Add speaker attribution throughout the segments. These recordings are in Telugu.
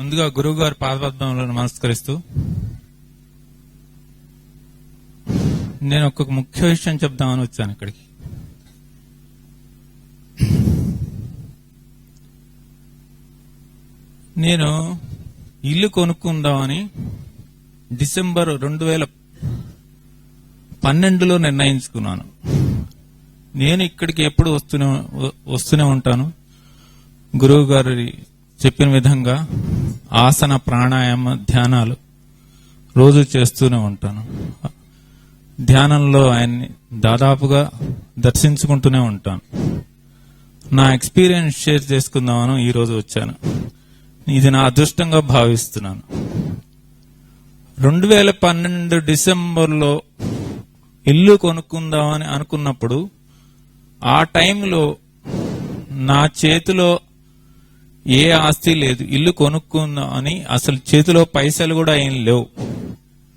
Speaker 1: ముందుగా గురువు గారి పాదపద్మంలో నమస్కరిస్తూ నేను ఒక ముఖ్య విషయం చెప్దామని వచ్చాను ఇక్కడికి. నేను ఇల్లు కొనుక్కుందామని డిసెంబర్ 2012లో నిర్ణయించుకున్నాను. నేను ఇక్కడికి ఎప్పుడు వస్తూనే ఉంటాను. గురువు గారి చెప్పిన విధంగా ఆసన, ప్రాణాయామ, ధ్యానాలు రోజు చేస్తూనే ఉంటాను. ధ్యానంలో ఆయన్ని దాదాపుగా దర్శించుకుంటూనే ఉంటాను. నా ఎక్స్పీరియన్స్ షేర్ చేసుకుందామని ఈరోజు వచ్చాను. ఇది నా అదృష్టంగా భావిస్తున్నాను. 2012 డిసెంబర్లో ఇల్లు కొనుక్కుందామని అనుకున్నప్పుడు ఆ టైంలో నా చేతిలో ఏ ఆస్తి లేదు. ఇల్లు కొనుక్కుందామని అసలు చేతిలో పైసలు కూడా ఏం లేవు.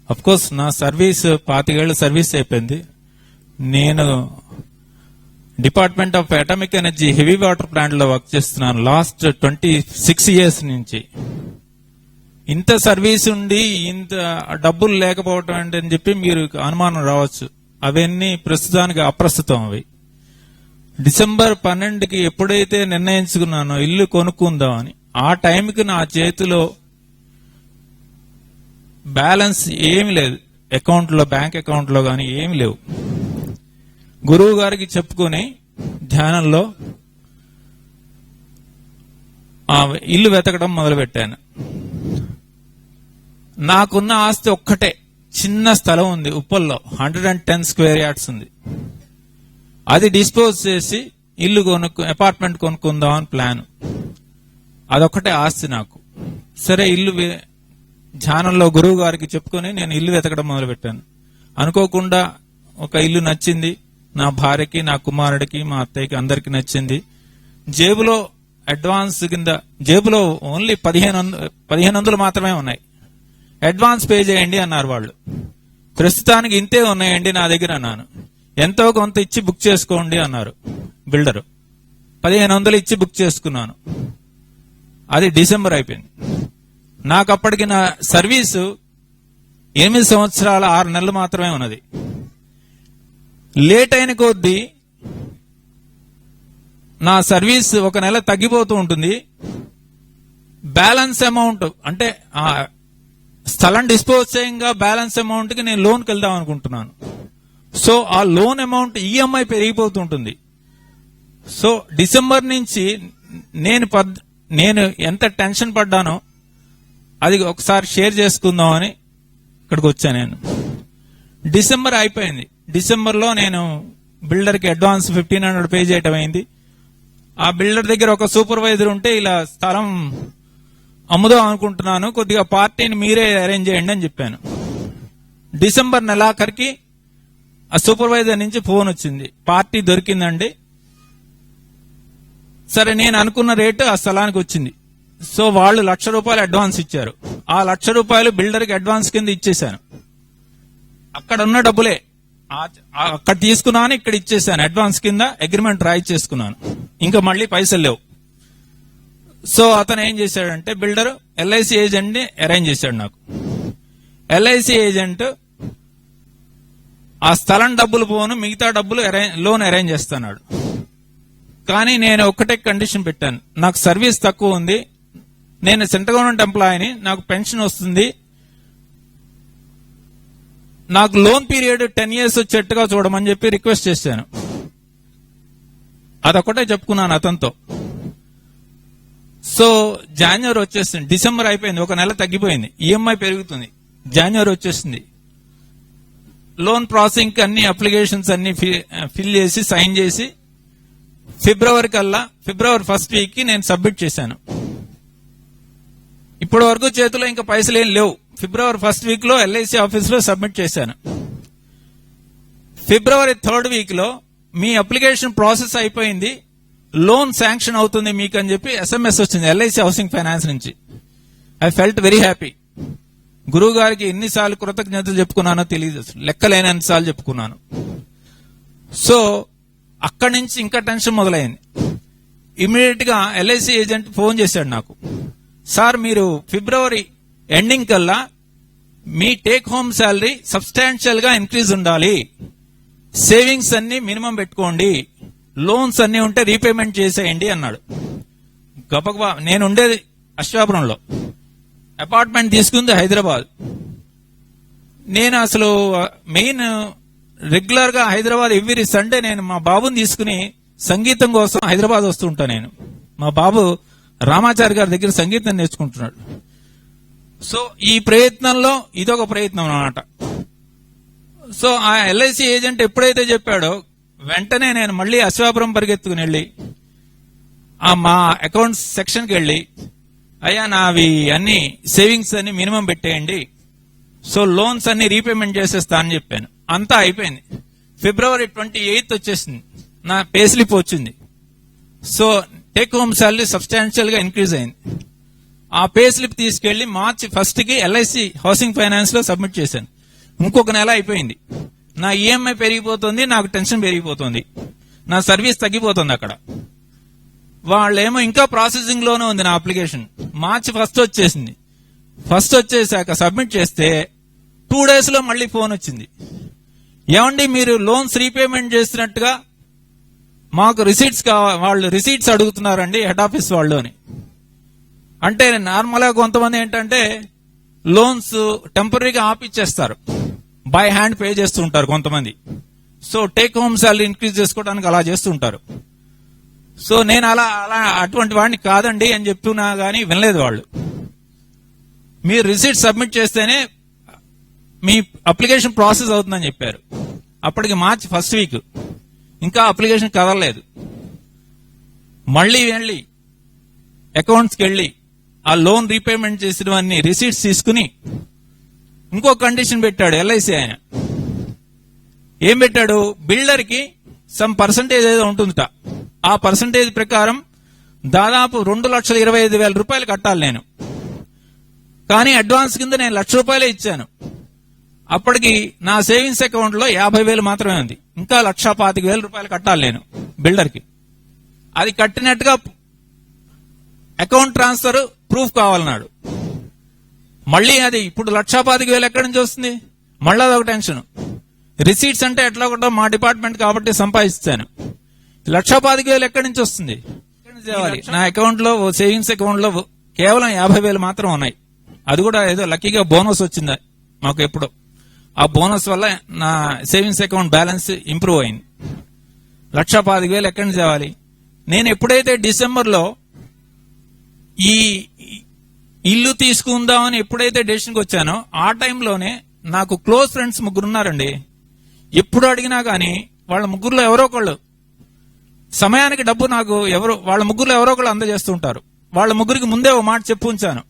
Speaker 1: అఫ్కోర్స్ నా సర్వీస్ 25 ఏళ్ల సర్వీస్ అయిపోయింది. నేను department of atomic energy heavy water plant లో వర్క్ చేస్తున్నాను లాస్ట్ 26 ఇయర్స్ నుంచి. ఇంత సర్వీస్ ఉండి ఇంత డబ్బులు లేకపోవటం అని చెప్పి మీరు అనుమానం రావచ్చు. అవన్నీ ప్రస్తుతానికి అప్రస్తుతం. అవి డిసెంబర్ 12కి ఎప్పుడైతే నిర్ణయించుకున్నానో ఇల్లు కొనుక్కుందామని, ఆ టైంకి నా చేతిలో బ్యాలెన్స్ ఏమి లేదు. అకౌంట్లో, బ్యాంక్ అకౌంట్లో కానీ ఏమి లేవు. గురువు గారికి చెప్పుకొని ధ్యానంలో ఆ ఇల్లు వెతకడం మొదలుపెట్టాను. నాకున్న ఆస్తి ఒక్కటే, చిన్న స్థలం ఉంది ఉప్పల్లో, 110 స్క్వేర్ యార్డ్స్ ఉంది. అది డిస్పోజ్ చేసి ఇల్లు అపార్ట్మెంట్ కొనుక్కుందామని ప్లాన్. అదొక్కటే ఆస్తి నాకు. సరే, ఇల్లు ధ్యానంలో గురువు గారికి చెప్పుకొని నేను ఇల్లు వెతకడం మొదలుపెట్టాను. అనుకోకుండా ఒక ఇల్లు నచ్చింది. నా భార్యకి, నా కుమారుడికి, మా అత్తయ్యకి, అందరికి నచ్చింది. జేబులో అడ్వాన్స్ కింద జేబులో ఓన్లీ 1500 మాత్రమే ఉన్నాయి. అడ్వాన్స్ పే చేయండి అన్నారు వాళ్ళు. ప్రస్తుతానికి ఇంతే ఉన్నాయండి నా దగ్గర అన్నాను. ఎంతో కొంత ఇచ్చి బుక్ చేసుకోండి అన్నారు బిల్డరు. 1500 ఇచ్చి బుక్ చేసుకున్నాను. అది డిసెంబర్ అయిపోయింది. నాకు అప్పటికి నా సర్వీసు 8 సంవత్సరాల 6 నెలలు మాత్రమే ఉన్నది. లేట్ అయిన కొద్దీ నా సర్వీస్ ఒక నెల తగ్గిపోతూ ఉంటుంది. బ్యాలెన్స్ అమౌంట్ అంటే ఆ స్థలం డిస్పోజ్ చేయంగా బ్యాలెన్స్ అమౌంట్ కి నేను లోన్కి వెళ్దాం అనుకుంటున్నాను. సో ఆ లోన్ అమౌంట్ ఈఎంఐ పెరిగిపోతుంటుంది. సో డిసెంబర్ నుంచి నేను ఎంత టెన్షన్ పడ్డానో అది ఒకసారి షేర్ చేసుకుందామని ఇక్కడికి వచ్చాను. నేను డిసెంబర్ అయిపోయింది. డిసెంబర్లో నేను బిల్డర్కి అడ్వాన్స్ 1500 పే చేయటం అయింది. ఆ బిల్డర్ దగ్గర ఒక సూపర్వైజర్ ఉంటే, ఇలా స్థలం అమ్ముదాం అనుకుంటున్నాను, కొద్దిగా పార్టీని మీరే అరేంజ్ చేయండి అని చెప్పాను. డిసెంబర్ నెలాఖరికి ఆ సూపర్వైజర్ నుంచి ఫోన్ వచ్చింది, పార్టీ దొరికిందండి. సరే, నేను అనుకున్న రేటు ఆ స్థలానికి వచ్చింది. సో వాళ్ళు ₹1,00,000 అడ్వాన్స్ ఇచ్చారు. ఆ ₹1,00,000 బిల్డర్కి అడ్వాన్స్ కింద ఇచ్చేశాను. అక్కడ ఉన్న డబ్బులే అక్కడ తీసుకున్నాను, ఇక్కడ ఇచ్చేసాను. అడ్వాన్స్ కింద అగ్రిమెంట్ రాయి చేసుకున్నాను. ఇంకా మళ్ళీ పైసలు లేవు. సో అతను ఏం చేశాడంటే, బిల్డర్ ఎల్ఐసి ఏజెంట్ ని అరేంజ్ చేశాడు నాకు. ఎల్ఐసి ఏజెంట్ ఆ స్థలం డబ్బులు పోను, మిగతా డబ్బులు లోన్ అరేంజ్ చేస్తున్నాడు. కానీ నేను ఒక్కటే కండిషన్ పెట్టాను, నాకు సర్వీస్ తక్కువ ఉంది, నేను సెంట్రల్ గవర్నమెంట్ ఎంప్లాయీని, నాకు పెన్షన్ వస్తుంది, నాకు లోన్ పీరియడ్ 10 years వచ్చేట్టుగా చూడమని చెప్పి రిక్వెస్ట్ చేశాను. అదొక్కటే చెప్పుకున్నాను అతనితో. సో జాన్యువరి వచ్చేసింది. డిసెంబర్ అయిపోయింది, ఒక నెల తగ్గిపోయింది, ఈఎంఐ పెరుగుతుంది. జాన్యువరి వచ్చేసింది. లోన్ ప్రాసెసింగ్ అన్ని అప్లికేషన్స్ అన్ని ఫిల్ చేసి సైన్ చేసి ఫిబ్రవరి 1st week కి నేను సబ్మిట్ చేశాను. ఇప్పటి వరకు చేతిలో ఇంకా పైసలు ఏం లేవు. ఫిబ్రవరి 1st week లో ఎల్ఐసి ఆఫీస్ లో సబ్మిట్ చేశాను. ఫిబ్రవరి 3rd week లో మీ అప్లికేషన్ ప్రాసెస్ అయిపోయింది, లోన్ శాంక్షన్ అవుతుంది మీకు అని చెప్పి SMS వచ్చింది ఎల్ఐసి హౌసింగ్ ఫైనాన్స్ నుంచి. I felt very happy. గురువు గారికి ఎన్నిసార్లు కృతజ్ఞతలు చెప్పుకున్నానో తెలియదు, లెక్కలేనంత సార్లు చెప్పుకున్నాను. సో అక్కడి నుంచి ఇంకా టెన్షన్ మొదలైంది. ఇమీడియట్ గా ఎల్ఐసి ఏజెంట్ ఫోన్ చేశాడు నాకు. సార్ మీరు ఫిబ్రవరి ఎండింగ్ కల్లా me take home salary substantial గా ఇంక్రీజ్ ఉండాలి, సేవింగ్స్ అన్ని మినిమం పెట్టుకోండి, లోన్స్ అన్ని ఉంటే రీపేమెంట్ చేసేయండి అన్నాడు. గబగబా నేను ఉండేది అశ్వాపురంలో, అపార్ట్మెంట్ తీసుకుంది హైదరాబాద్. నేను అసలు మెయిన్ రెగ్యులర్ గా హైదరాబాద్ ఎవ్రీ సండే నేను మా బాబుని తీసుకుని సంగీతం కోసం హైదరాబాద్ వస్తూ ఉంటాను. నేను మా బాబు రామాచారి గారి దగ్గర సంగీతం నేర్చుకుంటున్నాడు. సో ఈ ప్రయత్నంలో ఇదొక ప్రయత్నం అన్నమాట. సో ఆ ఎల్ఐసి ఏజెంట్ ఎప్పుడైతే చెప్పాడో వెంటనే నేను మళ్ళీ అశ్వాపురం పరిగెత్తుకుని వెళ్ళి మా అకౌంట్స్ సెక్షన్కి వెళ్ళి, అయ్యా నావి అన్ని సేవింగ్స్ అన్ని మినిమం పెట్టేయండి, సో లోన్స్ అన్ని రీపేమెంట్ చేసేస్తా అని చెప్పాను. అంతా అయిపోయింది. ఫిబ్రవరి 28 వచ్చేసింది, నా పే స్లిప్ వచ్చింది. So take home salary substantial గా ఇంక్రీజ్ అయింది. ఆ పే స్లిప్ తీసుకెళ్లి మార్చి 1 కి ఎల్ఐసి హౌసింగ్ ఫైనాన్స్ లో సబ్మిట్ చేశాను. ఇంకొక నెల అయిపోయింది. నా ఈఎంఐ పెరిగిపోతుంది, నాకు టెన్షన్ పెరిగిపోతుంది, నా సర్వీస్ తగ్గిపోతుంది. అక్కడ వాళ్ళేమో ఇంకా ప్రాసెసింగ్ లోనే ఉంది నా అప్లికేషన్. మార్చి 1 వచ్చేసింది. 1 వచ్చేసాక సబ్మిట్ చేస్తే 2 days లో మళ్ళీ ఫోన్ వచ్చింది. ఏమండి మీరు లోన్స్ రీపేమెంట్ చేసినట్టుగా మాకు రిసీట్స్ వాళ్ళు రిసీట్స్ అడుగుతున్నారండి హెడ్ ఆఫీస్ వాళ్ళు అని. అంటే నార్మల్ గా కొంతమంది ఏంటంటే లోన్స్ టెంపరీగా ఆపిచ్చేస్తారు, బై హ్యాండ్ పే చేస్తూ ఉంటారు కొంతమంది. So take home salary increase చేసుకోవడానికి అలా చేస్తూ ఉంటారు. సో నేను అలా అటువంటి వాడిని కాదండి అని చెప్తున్నా గానీ వినలేదు వాళ్ళు. మీరు రిసీట్ సబ్మిట్ చేస్తేనే మీ అప్లికేషన్ ప్రాసెస్ అవుతుందని చెప్పారు. అప్పటికి మార్చి 1st వీక్, ఇంకా అప్లికేషన్ కదలలేదు. మళ్ళీ వెళ్ళి అకౌంట్స్కి వెళ్ళి ఆ లోన్ రీపేమెంట్ చేసినవన్నీ రిసీట్స్ తీసుకుని ఇంకో కండిషన్ పెట్టాడు ఎల్ఐసి ఆయన. ఏం పెట్టాడు, బిల్డర్ కి సమ్ పర్సంటేజ్ ఏదో ఉంటుందట, ఆ పర్సంటేజ్ ప్రకారం దాదాపు 2,25,000 రూపాయలు కట్టాలి నేను. కానీ అడ్వాన్స్ కింద నేను ₹1,00,000 ఇచ్చాను. అప్పటికి నా సేవింగ్స్ అకౌంట్ లో 50,000 మాత్రమే ఉంది. ఇంకా ₹1,25,000 కట్టాలి నేను బిల్డర్ కి. అది కట్టినట్టుగా అకౌంట్ ట్రాన్స్ఫర్ ప్రూఫ్ కావాలన్నాడు. మళ్ళీ అది ఇప్పుడు 1,25,000 ఎక్కడి నుంచి వస్తుంది, మళ్ళీ అదొక టెన్షన్. రిసీట్స్ అంటే ఎట్లా కూడా మా డిపార్ట్మెంట్ కాబట్టి సంపాదిస్తాను, 1,25,000 ఎక్కడి నుంచి వస్తుంది? నా అకౌంట్ లో సేవింగ్స్ అకౌంట్ లో కేవలం 50,000 మాత్రం ఉన్నాయి. అది కూడా ఏదో లక్కీగా బోనస్ వచ్చింది మాకు ఎప్పుడో. ఆ బోనస్ వల్ల నా సేవింగ్స్ అకౌంట్ బ్యాలెన్స్ ఇంప్రూవ్ అయింది. 1,25,000 ఎక్కడి నుంచి తేవాలి? నేను ఎప్పుడైతే డిసెంబర్లో ఈ ఇల్లు తీసుకుందామని ఎప్పుడైతే డెసిషన్కి వచ్చానో ఆ టైంలోనే నాకు క్లోజ్ ఫ్రెండ్స్ 3 ఉన్నారండి. ఎప్పుడు అడిగినా గానీ వాళ్ళ ముగ్గురులో ఎవరో ఒకళ్ళు సమయానికి డబ్బు నాకు వాళ్ళ ముగ్గురులో ఎవరో ఒకళ్ళు అందజేస్తుంటారు. వాళ్ళ ముగ్గురికి ముందే ఓ మాట చెప్పు ఉంచాను,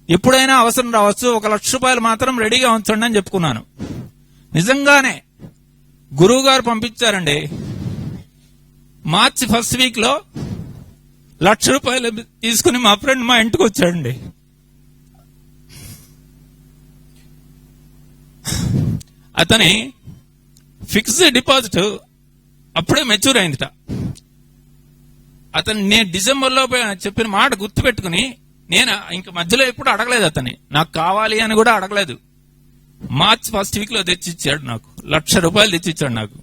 Speaker 1: ఎప్పుడైనా అవసరం రావచ్చు, ₹1,00,000 మాత్రం రెడీగా ఉంచండి అని చెప్పుకున్నాను. నిజంగానే గురువు గారు పంపించారండి. మార్చి 1st వీక్ లో ₹1,00,000 తీసుకుని మా ఫ్రెండ్ మా ఇంటికి వచ్చాడండి. అతని ఫిక్స్డ్ డిపాజిట్ అప్పుడే మెచ్యూర్ అయిందిట. అతను నేను డిసెంబర్లో చెప్పిన మాట గుర్తుపెట్టుకుని నేను ఇంక మధ్యలో ఎప్పుడు అడగలేదు, అతన్ని నాకు కావాలి అని కూడా అడగలేదు. మార్చి 1st వీక్ లో తెచ్చిచ్చాడు నాకు, ₹1,00,000 తెచ్చిచ్చాడు నాకు.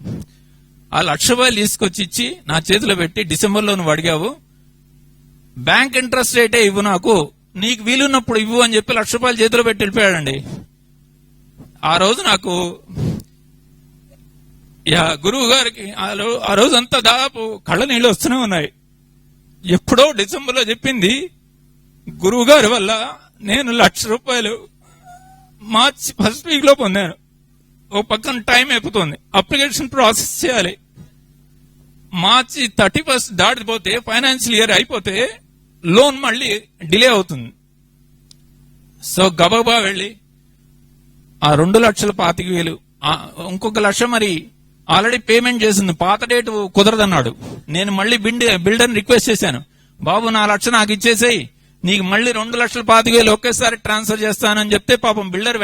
Speaker 1: ఆ ₹1,00,000 తీసుకొచ్చి ఇచ్చి నా చేతిలో పెట్టి, డిసెంబర్లో నువ్వు అడిగావు, బ్యాంక్ ఇంట్రెస్ట్ రేటే ఇవ్వు, నాకు నీకు వీలున్నప్పుడు ఇవ్వు అని చెప్పి ₹1,00,000 చేతిలో పెట్టి వెళ్ళిపోయాడండి. ఆ రోజు నాకు గురువు గారికి ఆ రోజంతా దాదాపు కళ్ళ నీళ్ళు వస్తూనే ఉన్నాయి. ఎప్పుడో డిసెంబర్లో చెప్పింది గురువు గారి వల్ల నేను ₹1,00,000 మార్చి 1st వీక్ లో పొందాను. ఓ పక్కన టైం అయిపోతుంది, అప్లికేషన్ ప్రాసెస్ చేయాలి. మార్చి 31st దాటిపోతే, ఫైనాన్షియల్ ఇయర్ అయిపోతే లోన్ మళ్ళీ డిలే అవుతుంది. సో గబగబా వెళ్ళి ఆ ₹2,25,000 ఇంకొక ₹1,00,000 మరి ఆల్రెడీ పేమెంట్ చేసింది, పాత డేట్ కుదరదన్నాడు. నేను మళ్ళీ బిల్డర్ని రిక్వెస్ట్ చేశాను, బాబు నా ₹1,00,000 నాకు ఇచ్చేసేయి, నీకు మళ్ళీ ₹2,25,000 ఒకేసారి ట్రాన్స్ఫర్ చేస్తానని చెప్తే పాపం బిల్డర్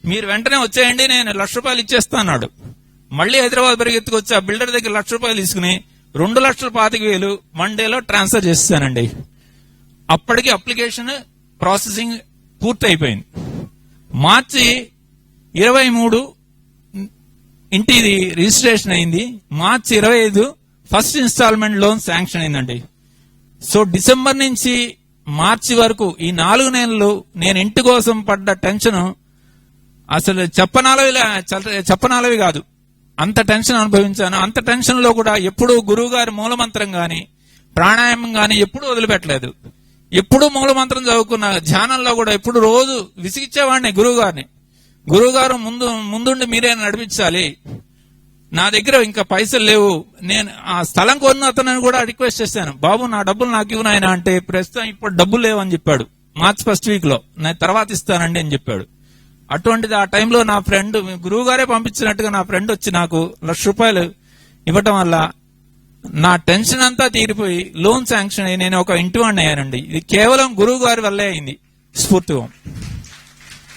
Speaker 1: మీరు వెంటనే వచ్చేయండి, నేను ₹1,00,000 ఇచ్చేస్తా అన్నాడు. మళ్ళీ హైదరాబాద్ పరిగెత్తుకొచ్చి ఆ బిల్డర్ దగ్గర ₹1,00,000 తీసుకుని ₹2,25,000 1 డేలో ట్రాన్స్ఫర్ చేస్తానండి. అప్పటికి అప్లికేషన్ ప్రాసెసింగ్ పూర్తయిపోయింది. మార్చి 23 ఇంటిది రిజిస్ట్రేషన్ అయింది. మార్చి 25 ఫస్ట్ ఇన్స్టాల్మెంట్ లోన్ శాంక్షన్ అయిందండి. సో డిసెంబర్ నుంచి మార్చి వరకు ఈ 4 నెలలు నేను ఇంటి కోసం పడ్డ టెన్షన్ అసలు చెప్పనాలవి కాదు. అంత టెన్షన్ అనుభవించాను. అంత టెన్షన్ లో కూడా ఎప్పుడూ గురువు గారి మూలమంత్రం గాని ప్రాణాయామం గాని ఎప్పుడూ వదిలిపెట్టలేదు. ఎప్పుడూ మూలమంత్రం చదువుకున్న, ధ్యానంలో కూడా ఎప్పుడు రోజు విసిగిచ్చేవాడిని గురువు గారు ముందుండి మీరే నడిపించాలి, నా దగ్గర ఇంకా పైసలు లేవు, నేను ఆ స్థలం కొన్న అతను కూడా రిక్వెస్ట్ చేశాను, బాబు నా డబ్బులు నాకు ఇవ్వు నాయన అంటే, ప్రస్తుతం ఇప్పుడు డబ్బులు లేవని చెప్పాడు. మార్చ్ ఫస్ట్ వీక్ లో నేను తర్వాత ఇస్తానండి అని చెప్పాడు. అటువంటిది ఆ టైంలో నా ఫ్రెండ్, గురువు గారే పంపించినట్టుగా నా ఫ్రెండ్ వచ్చి నాకు ₹1,00,000 ఇవ్వటం వల్ల నా టెన్షన్ అంతా తీరిపోయి లోన్ శాంక్షన్ అయ్యి నేను ఒక ఇంటి వాడిని అయ్యానండి. ఇది కేవలం గురువు గారి వల్లే అయింది. స్ఫూర్తి ఓం.